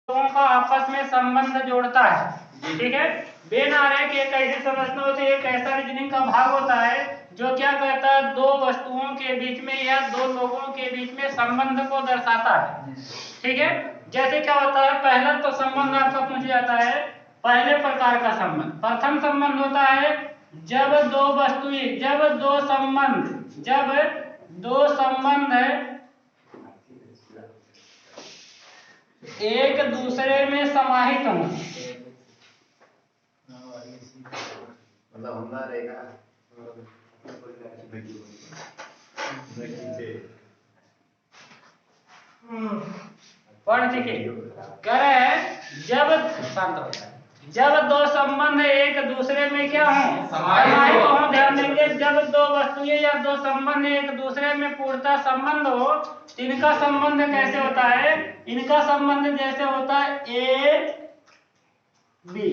लोगों का आपस में संबंध जोड़ता है। ठीक है, बेन आरेख एक ऐसी संरचना होती है, एक ऐसा रीजनिंग का भाग होता है जो क्या करता है, दो वस्तुओं के बीच में या दो लोगों के बीच में संबंध को दर्शाता है। ठीक है, जैसे क्या होता है, पहला तो संबंध आपका पूछ जाता है, पहले प्रकार का संबंध। प्रथम संबंध होता है जब दो वस्तुएं, जब दो संबंध एक दूसरे में समाहित हों। पढ़ सीखे कह रहे हैं, जब दो संबंध एक दूसरे में क्या हो, समाहित हो। ध्यान देंगे, जब दो वस्तुएं या दो संबंध एक दूसरे में पूर्णतः संबंध हो, इनका संबंध कैसे होता है, इनका संबंध जैसे होता है ए बी।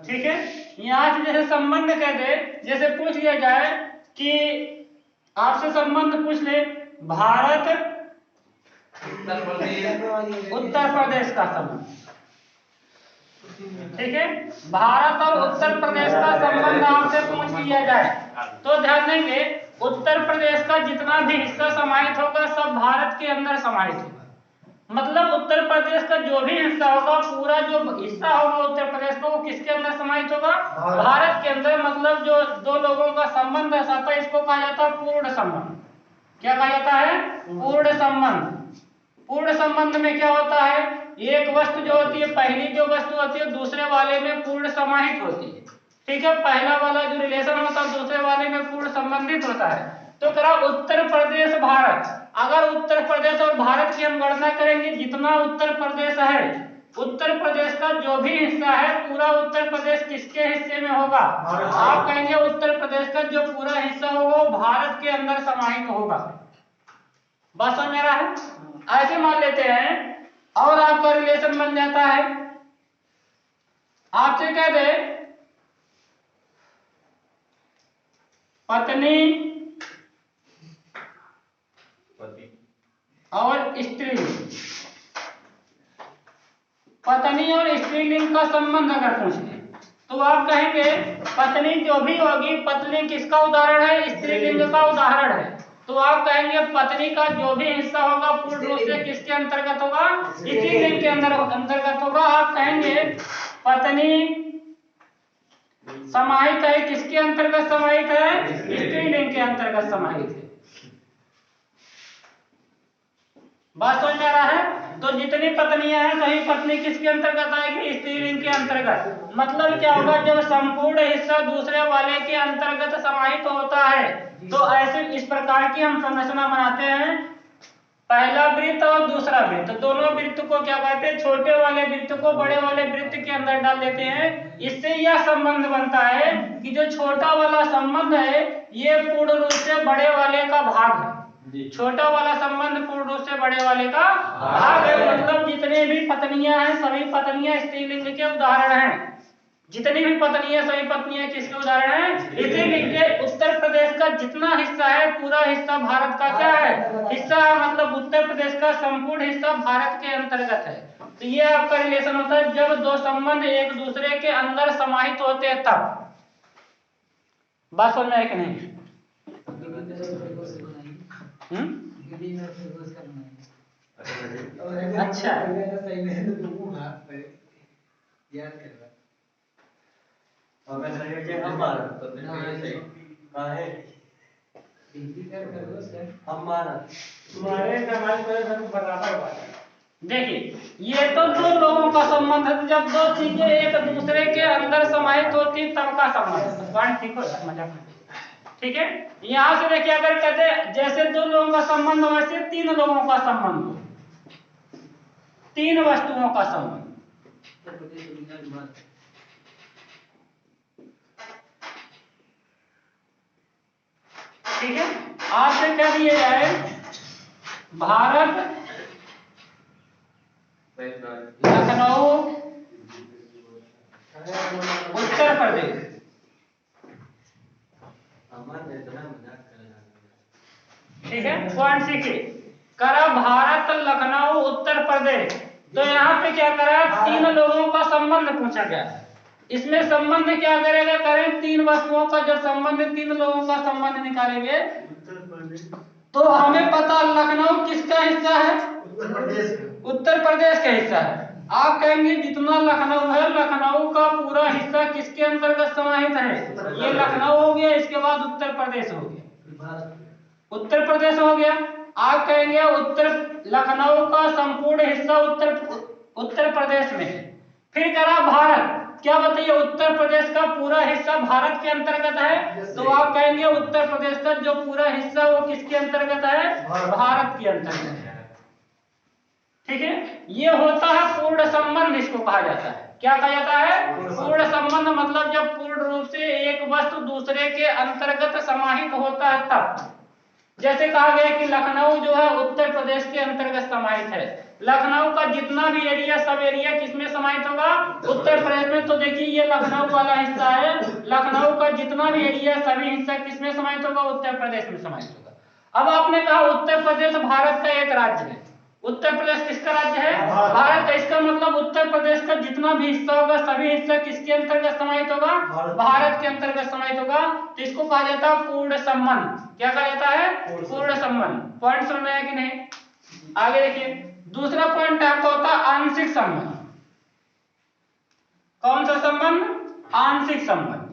ठीक है, यहाँ से जैसे संबंध कहते, जैसे पूछ लिया जाए कि आपसे संबंध पूछ ले, भारत उत्तर प्रदेश का संबंध। ठीक है, भारत और उत्तर प्रदेश का संबंध आपसे पूछ लिया जाए तो ध्यान देंगे, उत्तर प्रदेश का जितना भी हिस्सा समाहित होगा सब भारत के अंदर समाहित होगा। मतलब उत्तर प्रदेश का जो भी हिस्सा होगा, पूरा जो हिस्सा होगा उत्तर प्रदेश का, वो किसके अंदर समाहित होगा, भारत के अंदर। मतलब जो दो लोगों का संबंध दर्शाता है, इसको कहा जाता है पूर्ण संबंध। क्या कहा जाता है, पूर्ण संबंध। पूर्ण संबंध में क्या होता है, एक वस्तु जो होती है, पहली जो वस्तु होती है दूसरे वाले में पूर्ण समाहित होती है। ठीक है, पहला वाला जो रिलेशन होता है दूसरे वाले में पूर्ण संबंधित होता है। तो करा उत्तर प्रदेश भारत, अगर उत्तर प्रदेश और भारत की हम गणना करेंगे, जितना उत्तर प्रदेश है, उत्तर प्रदेश का जो भी हिस्सा है, पूरा उत्तर प्रदेश किसके हिस्से में होगा, आप कहेंगे उत्तर प्रदेश का जो पूरा हिस्सा होगा वो भारत के अंदर समाहित होगा। बात समझ में आ रहा है। ऐसे मान लेते हैं और आपका रिलेशन बन जाता है, आपसे कह दे पत्नी और स्त्रीलिंग, पत्नी और स्त्रीलिंग का संबंध अगर पूछ ले तो आप कहेंगे पत्नी जो भी होगी, पत्नी किसका उदाहरण है, स्त्रीलिंग का उदाहरण है। तो आप कहेंगे पत्नी का जो भी हिस्सा होगा पूर्ण रूप से किसके अंतर्गत होगा, स्त्रीलिंग के अंतर्गत होगा। आप कहेंगे पत्नी समाहित है, किसके अंतर्गत समाहित है, स्त्रीलिंग के अंतर्गत समाहित है। बात समझ में आ रहा है। तो जितनी पत्नियां हैं सभी पत्नी किसके अंतर्गत आएगी, स्त्रीलिंग के अंतर्गत। मतलब क्या होगा, जब संपूर्ण हिस्सा दूसरे वाले के अंतर्गत समाहित होता है तो ऐसे इस प्रकार की हम संरचना बनाते हैं, पहला वृत्त और दूसरा वृत्त, दोनों वृत्त को क्या कहते हैं, छोटे वाले वृत्त को बड़े वाले वृत्त के अंदर डाल देते हैं। इससे यह संबंध बनता है कि जो छोटा वाला संबंध है ये पूर्ण रूप से बड़े वाले का भाग है। छोटा वाला संबंध पूर्ण रूप से बड़े वाले का भाग है। मतलब जितने भी पत्नियां हैं सभी पत्नियां स्त्रीलिंग के उदाहरण हैं। जितनी भी पत्नियां सभी पत्नियां किसके उदाहरण हैं, स्त्रीलिंग के। उत्तर प्रदेश का जितना हिस्सा है पूरा हिस्सा भारत का क्या है, हिस्सा। मतलब उत्तर प्रदेश का संपूर्ण हिस्सा भारत के अंतर्गत है। तो ये आपका रिलेशन होता है जब दो संबंध एक दूसरे के अंदर समाहित होते हैं तब। बात समझ में है कि नहीं? अच्छा, देखिए ये तो दो लोगों का संबंध है। जब दो चीजें एक दूसरे के अंदर समाहित होती तब का संबंध। पॉइंट ठीक हो मजा। ठीक है, यहां से देखिए, अगर कहते जैसे दो लोगों का संबंध वैसे तीन लोगों का संबंध, तीन वस्तुओं का संबंध। ठीक है, आपसे कह दिया जाए भारत लखनऊ उत्तर प्रदेश। ठीक है, पॉइंट सीखिए, करा भारत लखनऊ उत्तर प्रदेश। तो यहाँ पे क्या करा, तीन लोगों का संबंध पूछा गया। इसमें संबंध क्या करेगा, करें तीन वस्तुओं का जब संबंध, तीन लोगों का संबंध निकालेंगे तो हमें पता लखनऊ किसका हिस्सा है, उत्तर प्रदेश का हिस्सा है। आप कहेंगे जितना लखनऊ है, लखनऊ का पूरा हिस्सा किसके अंतर्गत समाहित है, ये लखनऊ हो गया, इसके बाद उत्तर प्रदेश हो गया, उत्तर प्रदेश हो गया। आप कहेंगे उत्तर लखनऊ का संपूर्ण हिस्सा उत्तर प्रदेश में है। फिर करा भारत, क्या बताइए उत्तर प्रदेश का पूरा हिस्सा भारत के अंतर्गत है, तो आप कहेंगे उत्तर प्रदेश का जो पूरा हिस्सा वो किसके अंतर्गत है, भारत के अंतर्गत है। ठीक है, ये होता है पूर्ण संबंध, इसको कहा जाता है। क्या कहा जाता है, पूर्ण संबंध। मतलब जब पूर्ण रूप से एक वस्तु दूसरे के अंतर्गत समाहित होता है तब। जैसे कहा गया कि लखनऊ जो है उत्तर प्रदेश के अंतर्गत समाहित है, लखनऊ का जितना भी एरिया, सब एरिया किसमें समाहित होगा, उत्तर प्रदेश में। तो देखिए ये लखनऊ वाला हिस्सा है, लखनऊ का जितना भी एरिया, सभी हिस्सा किसमें समाहित होगा, उत्तर प्रदेश में समाहित होगा। अब आपने कहा उत्तर प्रदेश भारत का एक राज्य है, उत्तर प्रदेश किसका राज्य है, भारत का। इसका मतलब उत्तर प्रदेश का जितना भी हिस्सा होगा, सभी हिस्सा किसके अंतर्गत समाहित होगा, भारत के अंतर्गत समाहित होगा। तो इसको कहा जाता है पूर्ण संबंध। क्या कहा जाता है, पूर्ण संबंध। पॉइंट समझ में आया कि नहीं। आगे देखिए, दूसरा पॉइंट आपका होता है आंशिक संबंध। कौन सा संबंध, आंशिक संबंध।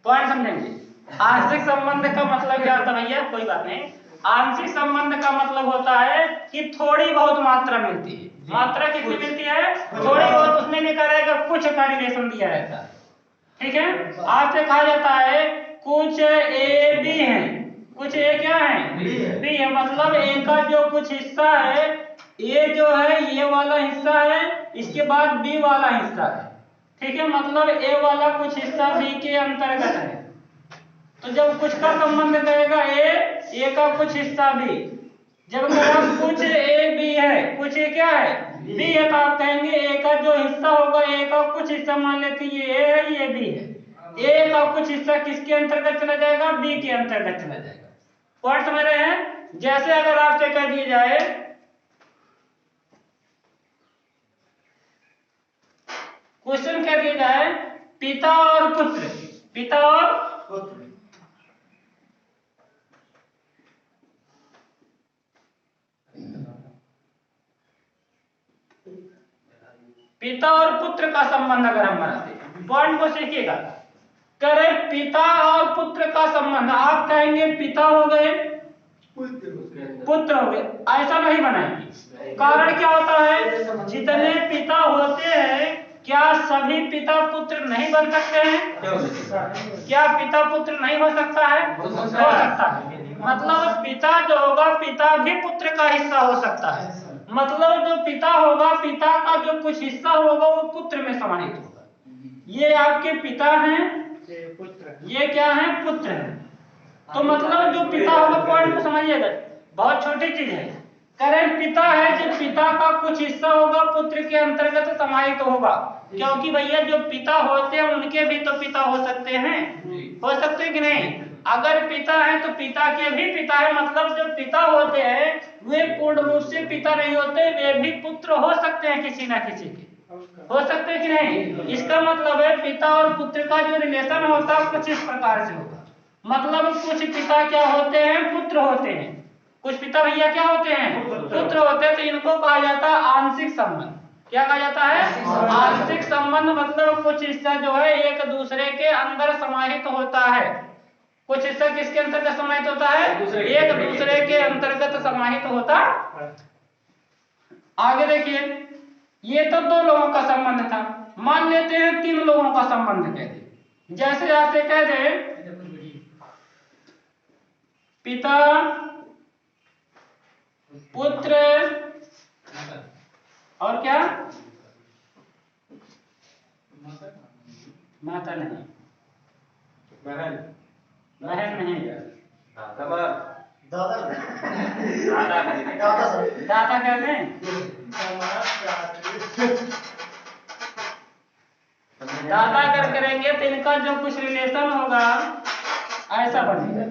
पॉइंट समझेंगे। आंशिक संबंध का मतलब क्या होता है भैया, कोई बात नहीं। आंशिक संबंध का मतलब होता है कि थोड़ी बहुत मात्रा मिलती है। मात्रा कितनी मिलती है, थोड़ी बहुत। उसमें लिखा रहेगा कुछ का रिलेशन दिया रहता है। ठीक है, आपसे कहा जाता है कुछ ए बी है, कुछ ए क्या है, बी है। मतलब ए का जो कुछ हिस्सा है, ए जो है ये वाला हिस्सा है, इसके बाद बी वाला हिस्सा है। ठीक है, मतलब ए वाला कुछ हिस्सा बी के अंतर्गत है। तो जब कुछ का संबंध कहेगा ए का कुछ हिस्सा बी, जब कहेगा कुछ ए बी है, कुछ ए क्या है, बी है, तो आप कहेंगे ए का जो हिस्सा होगा, ए का कुछ हिस्सा, मान लेते ये ए है, ये बी है, ए का कुछ हिस्सा किसके अंतर्गत चला जाएगा, बी के अंतर्गत चला जाएगा। पॉइंट समझ रहे हैं। जैसे अगर आपसे कह दिया जाए, क्वेश्चन कह दिया जाए पिता और पुत्र, पिता और पुत्र, पिता और पुत्र का संबंध अगर हम बनाते हैं, पॉइंट को सीखिएगा। करें पिता और पुत्र का संबंध, आप कहेंगे पिता हो गए, पुत्र हो गए, ऐसा नहीं बनाएंगे। कारण क्या होता है, जितने पिता होते हैं क्या सभी पिता पुत्र नहीं बन सकते हैं, क्या पिता पुत्र नहीं हो सकता है, हो सकता है। मतलब पिता जो होगा, पिता भी पुत्र का हिस्सा हो सकता है। मतलब जो पिता होगा, पिता का जो कुछ हिस्सा होगा वो पुत्र में समाहित होगा। ये आपके पिता हैं, ये क्या है, पुत्र है। तो मतलब जो पिता होगा, पॉइंट को समझिएगा, बहुत छोटी चीज है। करें पिता है, जो पिता का कुछ हिस्सा होगा पुत्र के अंतर्गत समाहित होगा। क्योंकि भैया जो पिता होते हैं उनके भी तो पिता हो सकते हैं, हो सकते हैं कि नहीं। अगर पिता है तो पिता के भी पिता है। मतलब जो पिता होते हैं वे पूर्ण रूप से पिता नहीं होते, वे भी पुत्र हो सकते हैं, किसी ना किसी के हो सकते हैं कि नहीं। इसका मतलब है पिता और पुत्र का जो रिलेशन होता है कुछ इस प्रकार से होगा। मतलब कुछ पिता क्या होते हैं, पुत्र होते हैं। कुछ पिता भैया क्या होते हैं, पुत्र होते हैं। तो इनको कहा जाता है आंशिक संबंध। क्या कहा जाता है, आंशिक संबंध। मतलब कुछ हिस्सा जो है एक दूसरे के अंदर समाहित होता है। कुछ हिस्सा किसके अंतर्गत समाहित होता है, एक दूसरे के अंतर्गत समाहित होता। आगे देखिए, ये तो दो लोगों का संबंध था। मान लेते हैं तीन लोगों का संबंध कह दे। जैसे आपसे कह दे पिता, पुत्र और क्या, माता नहीं, बहन नहीं, दादा कर दें, दादा अगर करेंगे तो इनका जो कुछ रिलेशन होगा ऐसा बनेगा,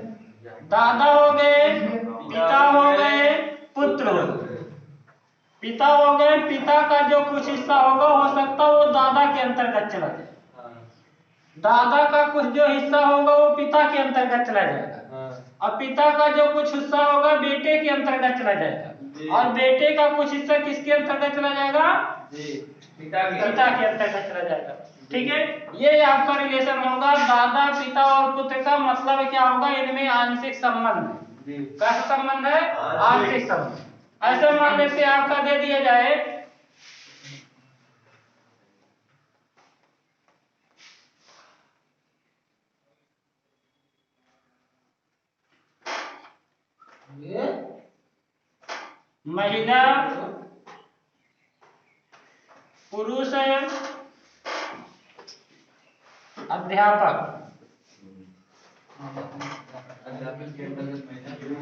दादा हो गए, पिता हो गए, पुत्र हो गए। पिता हो गए, पिता का जो कुछ हिस्सा होगा हो सकता है वो दादा के अंतर्गत चला जाए, दादा का कुछ जो हिस्सा होगा वो पिता के अंतर्गत चला जाएगा, और पिता का जो कुछ हिस्सा होगा बेटे के अंतर्गत चला जाएगा, और बेटे का कुछ हिस्सा किसके अंतर्गत चला जाएगा, पिता के अंतर्गत चला जाएगा। ठीक है, ये आपका रिलेशन होगा दादा पिता और पुत्र का। मतलब क्या होगा, इनमें आंशिक संबंध है। कैसा संबंध है, आंशिक संबंध। ऐसे मान लेते हैं आपका दे दिया जाए महिला पुरुष अध्यापक,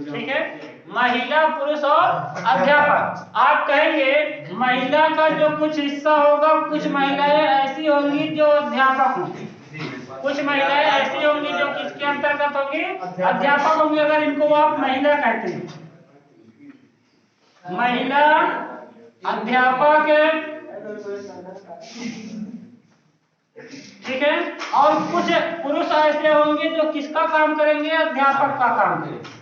ठीक है, महिला पुरुष और अध्यापक। आप कहेंगे महिला का जो कुछ हिस्सा होगा, कुछ महिलाएं ऐसी होंगी जो अध्यापक होंगी, कुछ महिलाएं ऐसी होंगी जो किसके अंतर्गत होंगी, अध्यापक होंगी। अगर इनको आप महिला कहते हैं, महिला अध्यापक, ठीक है, और कुछ पुरुष ऐसे होंगे जो किसका काम करेंगे, अध्यापक का काम करेंगे।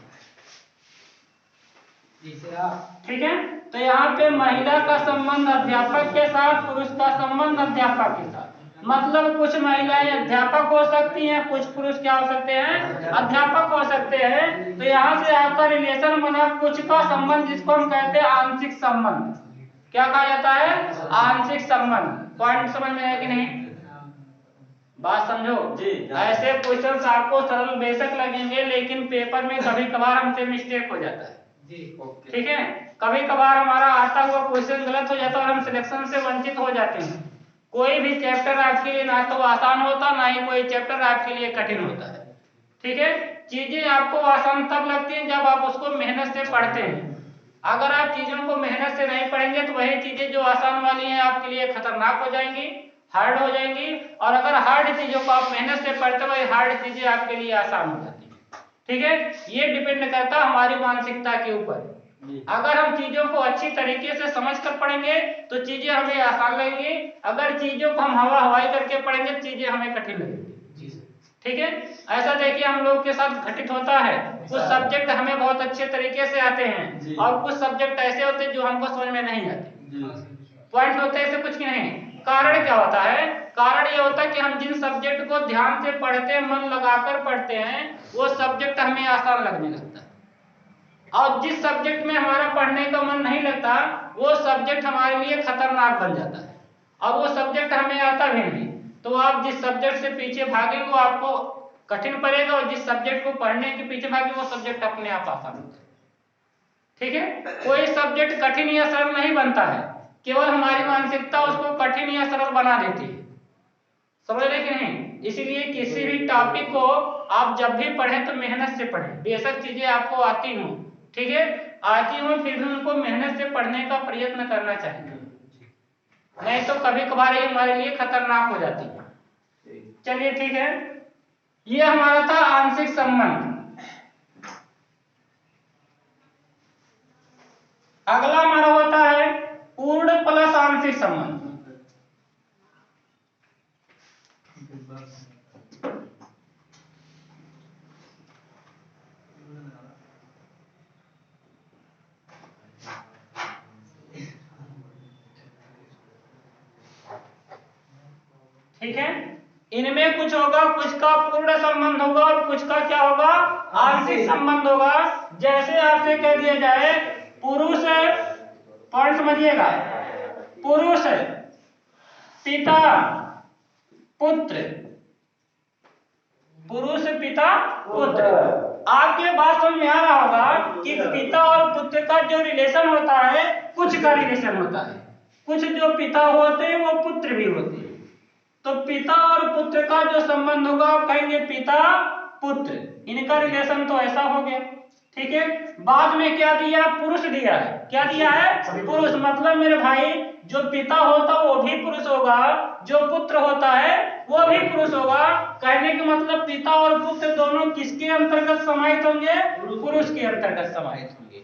ठीक है, तो यहाँ पे महिला का संबंध अध्यापक के साथ, पुरुष का संबंध अध्यापक के साथ। मतलब कुछ महिलाएं अध्यापक हो सकती हैं, कुछ पुरुष क्या हो सकते हैं, अध्यापक हो सकते हैं। तो यहाँ से आपका रिलेशन बना कुछ का संबंध, जिसको हम कहते हैं आंशिक संबंध। क्या कहा जाता है, आंशिक संबंध। पॉइंट समझ में आया कि नहीं, बात समझो जी। ऐसे क्वेश्चंस आपको सरल बेशक लगेंगे, लेकिन पेपर में कभी कभार हमसे मिस्टेक हो जाता है जी। ठीक है, कभी कभार हमारा आता हुआ क्वेश्चन गलत हो जाता है और हम सिलेक्शन से वंचित हो जाते हैं। कोई भी चैप्टर आपके लिए ना तो आसान होता, ना ही कोई चैप्टर आपके लिए कठिन होता है। ठीक है, चीजें आपको आसान तब लगती हैं जब आप उसको मेहनत से पढ़ते हैं। अगर आप चीजों को मेहनत से नहीं पढ़ेंगे तो वही चीजें जो आसान वाली हैं आपके लिए खतरनाक हो जाएंगी, हार्ड हो जाएंगी। और अगर हार्ड चीजों को आप मेहनत से पढ़ते हो, वही हार्ड चीजें आपके लिए आसान हो जाती है। ठीक है, ये डिपेंड करता है हमारी मानसिकता के ऊपर। अगर हम चीजों को अच्छी तरीके से समझ कर पढ़ेंगे तो चीजें हमें आसान लगेंगी, अगर चीजों को हम हवा हवाई करके पढ़ेंगे तो चीजें हमें कठिन लगेंगी। ठीक है, ऐसा देखिए हम लोग के साथ घटित होता है। कुछ सब्जेक्ट हमें बहुत अच्छे तरीके से आते हैं और कुछ सब्जेक्ट ऐसे होते हैं जो हमको समझ में नहीं आते। पॉइंट होते हैं ऐसे कुछ नहीं। कारण क्या होता है, कारण ये होता है कि हम जिन सब्जेक्ट को ध्यान से पढ़ते हैं, मन लगाकर पढ़ते हैं, वो सब्जेक्ट हमें आसान लगने लगता है। और जिस सब्जेक्ट में हमारा पढ़ने का मन नहीं लगता, वो सब्जेक्ट हमारे लिए खतरनाक बन जाता है और वो सब्जेक्ट हमें आता भी नहीं। तो आप जिस सब्जेक्ट से पीछे भागेंगे वो आपको कठिन पड़ेगा, और जिस सब्जेक्ट को पढ़ने के पीछे भागे वो सब्जेक्ट अपने आप आसान होता है। ठीक है, कोई सब्जेक्ट कठिन या सरल नहीं बनता है, केवल हमारी मानसिकता उसको कठिन या सरल बना देती है। समझ रहे कि नहीं? इसीलिए किसी भी टॉपिक को आप जब भी पढ़ें तो मेहनत से पढ़ें। बेशक चीजें आपको आती हों, ठीक है, आती हों, फिर भी उनको मेहनत से पढ़ने का प्रयत्न करना चाहिए, नहीं तो कभी कभार ये हमारे लिए खतरनाक हो जाती है। चलिए ठीक है, ये हमारा था आंशिक संबंध। अगला हमारा होता है पूर्ण प्लस आंशिक संबंध। ठीक है, इनमें कुछ होगा, कुछ का पूर्ण संबंध होगा और कुछ का क्या होगा, आंशिक संबंध होगा। जैसे आपसे कह दिया जाए पुरुष, पॉइंट समझिएगा, पुरुष पिता पुत्र, पुरुष पिता पुत्र। आपके बात समझ में आ रहा होगा कि पिता और पुत्र का जो रिलेशन होता है, कुछ का रिलेशन होता है, कुछ जो पिता होते हैं वो पुत्र भी होते हैं। तो पिता और पुत्र का जो संबंध होगा, कहेंगे पिता पुत्र, इनका रिलेशन तो ऐसा हो गया। ठीक है। बाद में क्या दिया, पुरुष दिया है। क्या दिया है, पुरुष। मतलब मेरे भाई जो पिता होता है वो भी पुरुष होगा, जो पुत्र होता है वो भी पुरुष होगा। कहने का मतलब पिता और पुत्र दोनों किसके अंतर्गत समाहित होंगे, पुरुष के अंतर्गत समाहित होंगे।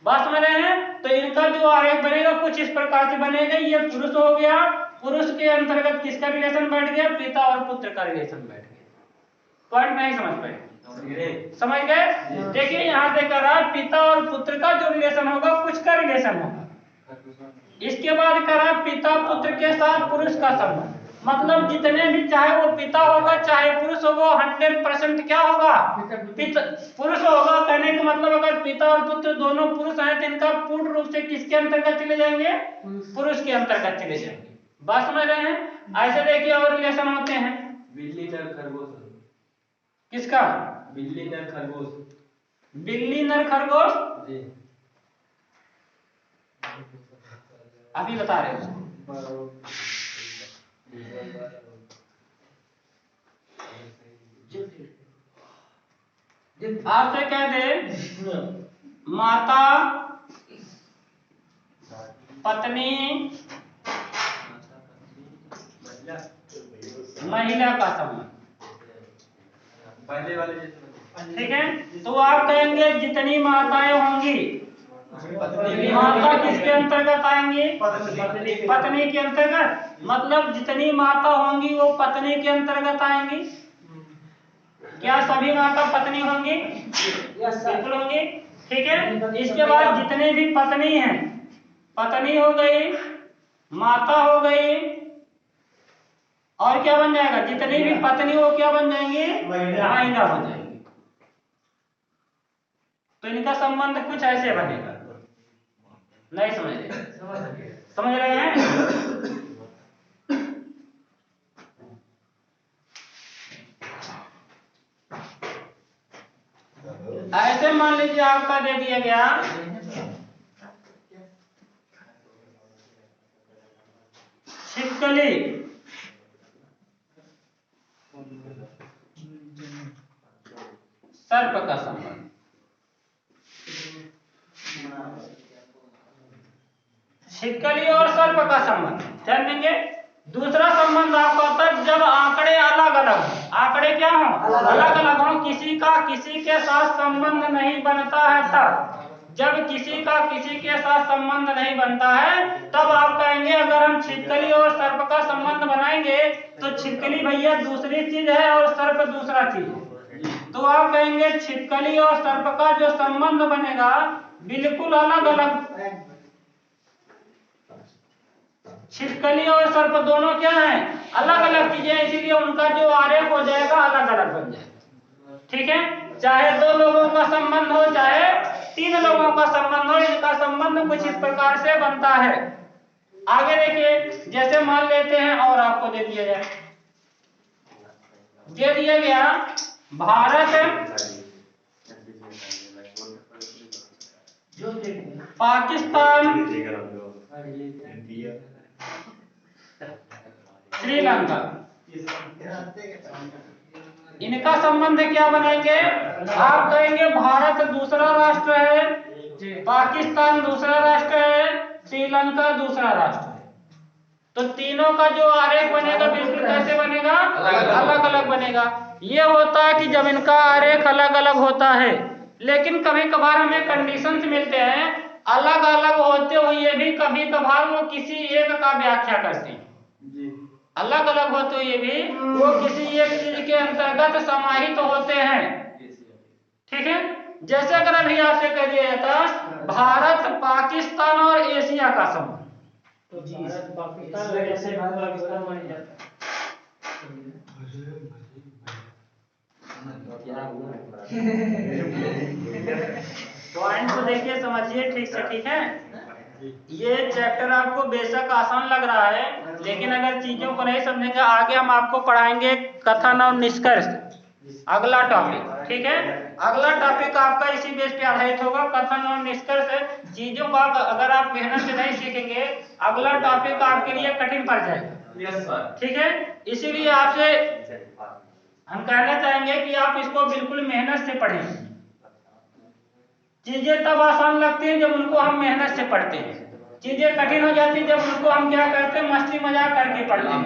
बात समझ रहे हैं। तो इनका जो आरेख बनेगा कुछ इस प्रकार से बनेगा। ये पुरुष हो गया, पुरुष के अंतर्गत किसका रिलेशन बैठ गया, पिता और पुत्र का रिलेशन बैठ गया। पॉइंट नहीं समझ पाए, समझ गए। देखिए यहाँ से कह रहा पिता और पुत्र का जो रिलेशन होगा कुछ का रिलेशन होगा। इसके बाद कह रहा पिता पुत्र के साथ पुरुष का संबंध। मतलब जितने भी, चाहे वो पिता होगा चाहे पुरुष होगा, 100% क्या होगा, पुरुष होगा। कहने का मतलब अगर पिता और पुत्र दोनों पुरुष हैं तो इनका पूर्ण रूप से किसके अंतर्गत चले जाएंगे, पुरुष के अंतर्गत चले जाएंगे। बात समझ रहे हैं। ऐसे देखिए और रिलेशन होते हैं। बिल्ली नर खरगोश, किसका, बिल्ली नर खरगोश, बिल्ली नर खरगोश जी अभी बता रहे हैं। आपसे कह दे माता पत्नी महिला का संबंध, पहले वाले जैसे, ठीक है। तो आप कहेंगे जितनी माताएं होंगी, माता किसके अंतर्गत आएंगी, पत्नी के अंतर्गत। मतलब जितनी माता होंगी वो पत्नी के अंतर्गत आएंगी। क्या सभी माता पत्नी होंगी, बिल्कुल होंगी, ठीक है। इसके बाद जितने भी पत्नी हैं, पत्नी हो गई, माता हो गई, और क्या बन जाएगा, जितनी भी पत्नी वो क्या बन जाएंगी, महिला हो जाएंगी। तो इनका संबंध कुछ ऐसे बनेगा। नहीं समझ रहे, समझ रहे हैं। ऐसे मान लीजिए आपका दे दिया गया छिपकली, सर्प का संबंध। छिपकली और सर्प का संबंध ध्यान देंगे। दूसरा संबंध आपका होता है जब आंकड़े अलग अलग हो। आंकड़े क्या हो, अलग अलग हो, किसी का किसी के साथ संबंध नहीं बनता है। तब जब किसी का किसी के साथ संबंध नहीं बनता है तब आप कहेंगे, अगर हम छिपकली और सर्प का संबंध बनाएंगे तो छिपकली भैया दूसरी चीज है और सर्प दूसरा चीज है। तो आप कहेंगे छिपकली और सर्प का जो संबंध बनेगा बिल्कुल अलग अलग। छिपकली और सर्प दोनों क्या हैं, अलग अलग चीजें, इसीलिए उनका जो आरेख हो जाएगा अलग अलग बन जाएगा। ठीक है, चाहे दो लोगों का संबंध हो चाहे तीन लोगों का संबंध हो, इनका संबंध कुछ इस प्रकार से बनता है। आगे देखिए, जैसे मान लेते हैं और आपको दे दिया जाए, दे दिया गया भारत पाकिस्तान श्रीलंका, इनका संबंध क्या बनाएंगे। आप कहेंगे भारत दूसरा राष्ट्र है, पाकिस्तान दूसरा राष्ट्र है, श्रीलंका दूसरा राष्ट्र है। तो तीनों का जो आरेख बनेगा बिल्कुल कैसे बनेगा, अलग अलग बनेगा। ये होता है कि जब इनका आरेख अलग अलग होता है, लेकिन कभी कभार हमें कंडीशंस मिलते हैं अलग अलग होते हुए भी कभी कभार वो किसी एक का व्याख्या करते हैं। अलग अलग होते हुए भी वो किसी एक चीज के अंतर्गत समाहित होते हैं। ठीक है, जैसे अगर अभी आपसे कह दिया जाता भारत पाकिस्तान और एशिया का संबंध, तो भारत पाकिस्तान ऐसे पाकिस्तान बन जाता। पॉइंट को देखिए, समझिए ठीक से, ठीक है। ये चैप्टर आपको बेशक आसान लग रहा है, लेकिन अगर चीजों को नहीं समझेंगे आगे हम आपको पढ़ाएंगे कथन और निष्कर्ष, अगला टॉपिक। ठीक है, अगला टॉपिक आपका इसी बेस पे आधारित होगा, कथन और निष्कर्ष। चीजों को अगर आप मेहनत से नहीं सीखेंगे अगला टॉपिक आपके लिए कठिन पड़ जाएगा। ठीक है, इसीलिए आपसे हम कहना चाहेंगे कि आप इसको बिल्कुल मेहनत से पढ़ें। चीजें तब आसान लगती हैं जब उनको हम मेहनत से पढ़ते हैं, चीजें कठिन हो जाती हैं जब उनको हम क्या करते हैं, मस्ती मजाक करके पढ़ते हैं।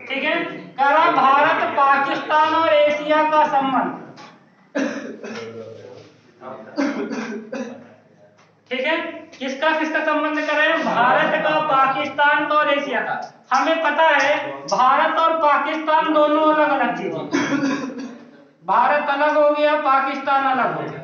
ठीक है, कह रहा भारत पाकिस्तान और एशिया का संबंध। ठीक है, किसका किसका संबंध कर रहे हैं, भारत का, पाकिस्तान का और एशिया का। हमें पता है भारत और पाकिस्तान दोनों अलग अलग चीजें, भारत अलग हो गया, पाकिस्तान अलग हो गया।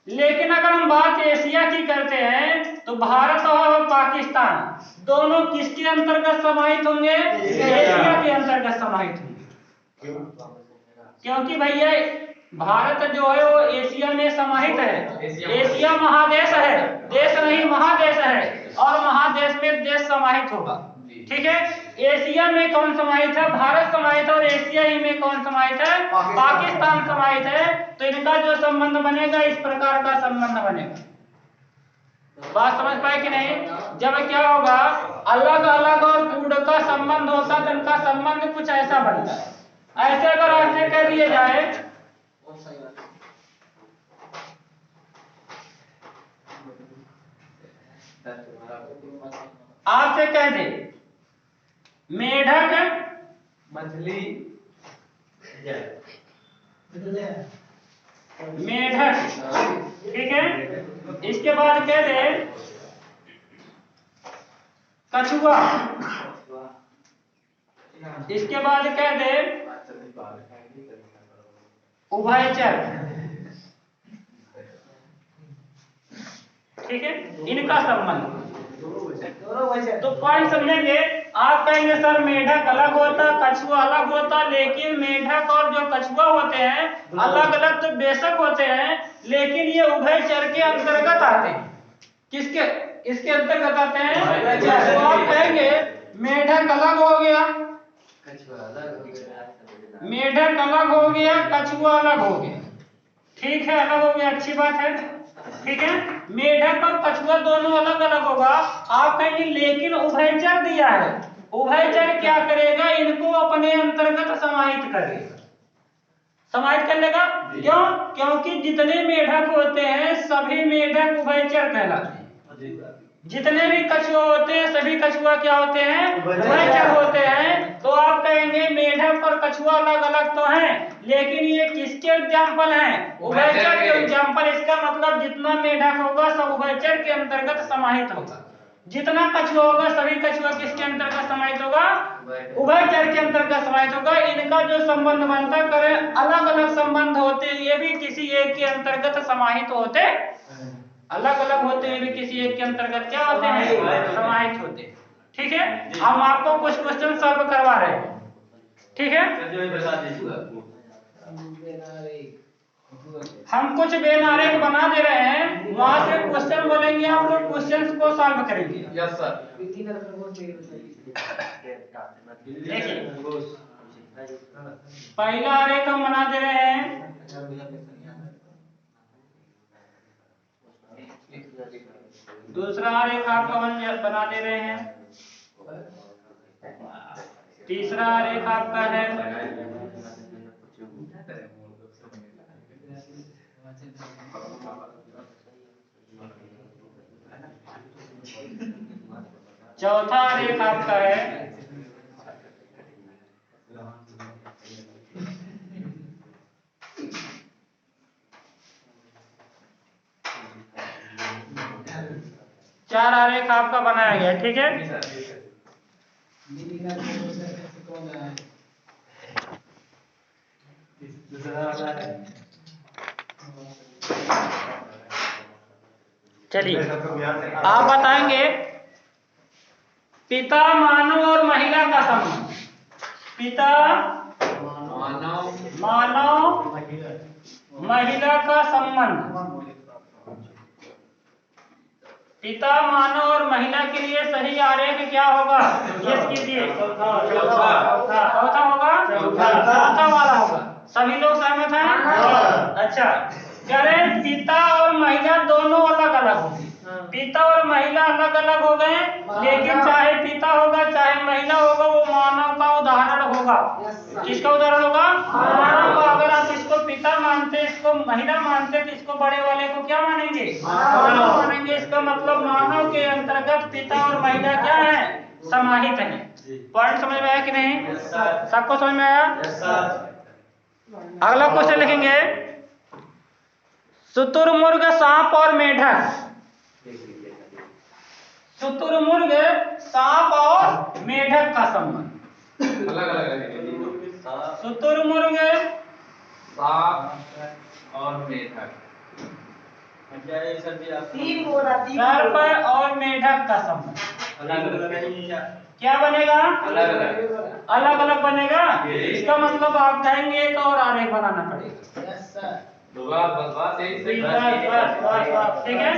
लेकिन अगर हम बात एशिया की करते हैं तो भारत और पाकिस्तान दोनों किसके अंतर्गत समाहित होंगे, एशिया के अंतर्गत समाहित होंगे। क्योंकि भैया भारत जो है वो एशिया में समाहित है, एशिया महादेश है, देश नहीं महादेश है, और महादेश में देश समाहित होगा। ठीक है, एशिया में कौन समाहित है, भारत समाहित है, और एशिया ही में कौन समाहित है, पाकिस्तान समाहित है। तो इनका जो संबंध बनेगा इस प्रकार का संबंध बनेगा। बात समझ पाए कि नहीं? जब क्या होगा, अलग अलग और गुण का संबंध होता है तो इनका संबंध कुछ ऐसा बनता है। ऐसे अगर ऐसे कह दिए जाए, आपसे कह दे मेढक मछली, मेढक, ठीक है, इसके बाद कह दे कछुआ, इसके बाद कह दे उभयचर। ठीक है, इनका संबंध तो पॉइंट समझेंगे। आप कहेंगे सर मेढक अलग होता, कछुआ अलग होता, लेकिन मेढक और जो कछुआ होते हैं अलग अलग तो बेशक होते हैं, लेकिन ये उभयचर के अंतर्गत आते हैं। किसके, इसके अंतर्गत आते हैं। तो आप कहेंगे मेढक अलग हो गया, मेढक अलग हो गया, कछुआ अलग हो गया। ठीक है, अलग हो गया, अच्छी बात है। ठीक है, मेढक और कछुआ दोनों अलग अलग होगा। आप कहेंगे लेकिन उभयचर दिया है, उभयचर क्या करेगा, इनको अपने अंतर्गत समाहित करेगा, समाहित कर लेगा। क्यों? क्योंकि जितने मेढक होते हैं सभी मेढक उभयचर कहलाते हैं, जितने भी कछुआ होते हैं सभी कछुआ क्या होते हैं, उभयचर होते हैं। तो आप कहेंगे मेढक और कछुआ अलग अलग तो हैं, लेकिन ये किसके एग्जाम्पल हैं, उभयचर के एग्जाम्पल। इसका मतलब जितना मेढक होगा सब उभयचर के अंतर्गत समाहित होगा, जितना कछुआ होगा सभी कछुआ किसके अंतर्गत समाहित होगा, उभयचर के अंतर्गत समाहित होगा। इनका जो संबंध बनता करे अलग अलग संबंध होते, ये भी किसी एक के अंतर्गत समाहित होते, अलग अलग होते हैं भी किसी एक के अंतर्गत क्या होते हैं, समाहित होते हैं। ठीक है, हम आपको कुछ क्वेश्चन सॉल्व करवा रहे हैं। ठीक है, हम कुछ बेनारेख बना दे रहे हैं, वहां से क्वेश्चन बोलेंगे, आप लोग क्वेश्चंस को सॉल्व करेंगे। Yes sir. देखिए पहला आरेख हम बना दे रहे हैं, दूसरा आरेख आपका बना दे रहे हैं, तीसरा आरेख आपका है, चौथा आरेख आपका है, चार आरेख आपका बनाया गया। ठीक है, चलिए आप बताएंगे पिता मानव और महिला का संबंध, पिता मानव महिला का संबंध। पिता मानव और महिला के लिए सही आरेख क्या होगा, गेस कीजिए। चौथा होगा, चौथा वाला होगा। सभी लोग सहमत हैं? अच्छा, कह रहे हैं पिता और महिला दोनों अलग अलग होंगे। पिता और महिला अलग अलग हो गए, लेकिन चाहे पिता होगा चाहे महिला होगा वो मानव का उदाहरण होगा। किसका उदाहरण होगा, मानव का। अगर आप इसको पिता मानते, इसको महिला मानते, तो इसको बड़े वाले को क्या मानेंगे? मानव मानेंगे। इसका मतलब मानव के अंतर्गत पिता और महिला क्या है? समाहित है। पॉइंट समझ में आया कि नहीं? सबको समझ में आया? अगला क्वेश्चन लिखेंगे, शुतुरमुर्ग, सांप और मेढक। शुतुरमुर्ग, सांप और मेढक का संबंध। अलग अलग शुतुरमुर्ग, सांप और मेढक। सर्प और मेढक का संबंध क्या बनेगा? अलग अलग अलग अलग बनेगा। इसका मतलब आप कहेंगे एक और आरेख बनाना पड़ेगा। ठीक है,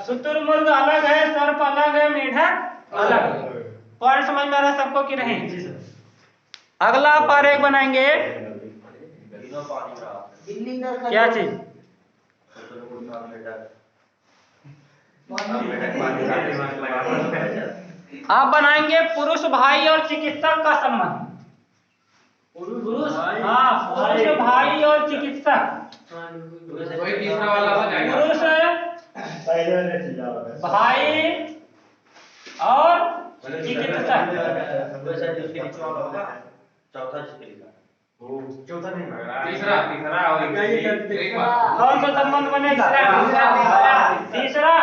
शुतुरमुर्ग अलग है, सर्प अलग है, मेढक अलग है। पॉइंट समझ में आ रहा है सबको कि नहीं? अगला आप आरेख बनाएंगे, क्या चीज? आप बनाएंगे पुरुष भाई और चिकित्सक का संबंध। पुरुष, हाँ, पुरुष भाई और चिकित्सक। कोई तीसरा वाला हो जाएगा। पुरुष भाई और चिकित्सक। तीसरा कौन सा संबंध बनेगा? तीसरा।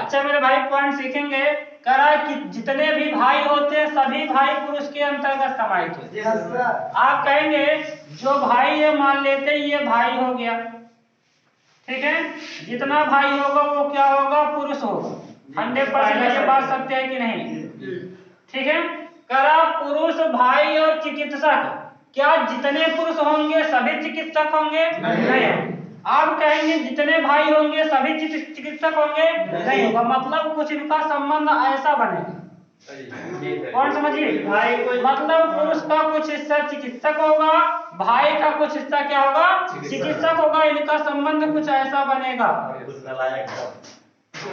अच्छा मेरे भाई पॉइंट सीखेंगे, करा कि जितने भी भाई होते हैं सभी भाई पुरुष के अंतर्गत समाहित होते हैं। आप कहेंगे जो भाई है मान लेते हैं ये भाई हो गया, ठीक है, जितना भाई होगा वो क्या होगा? पुरुष होगा। 100% ये बात सत्य है कि नहीं? ठीक है, करा पुरुष भाई और चिकित्सक, क्या जितने पुरुष होंगे सभी चिकित्सक होंगे? नहीं। आप कहेंगे जितने भाई होंगे सभी चिकित्सक होंगे? नहीं होगा। मतलब कुछ इनका संबंध ऐसा बनेगा। कौन समझिए? मतलब पुरुष का कुछ हिस्सा चिकित्सक होगा, भाई का कुछ हिस्सा क्या होगा? चिकित्सक होगा। इनका संबंध कुछ ऐसा बनेगा।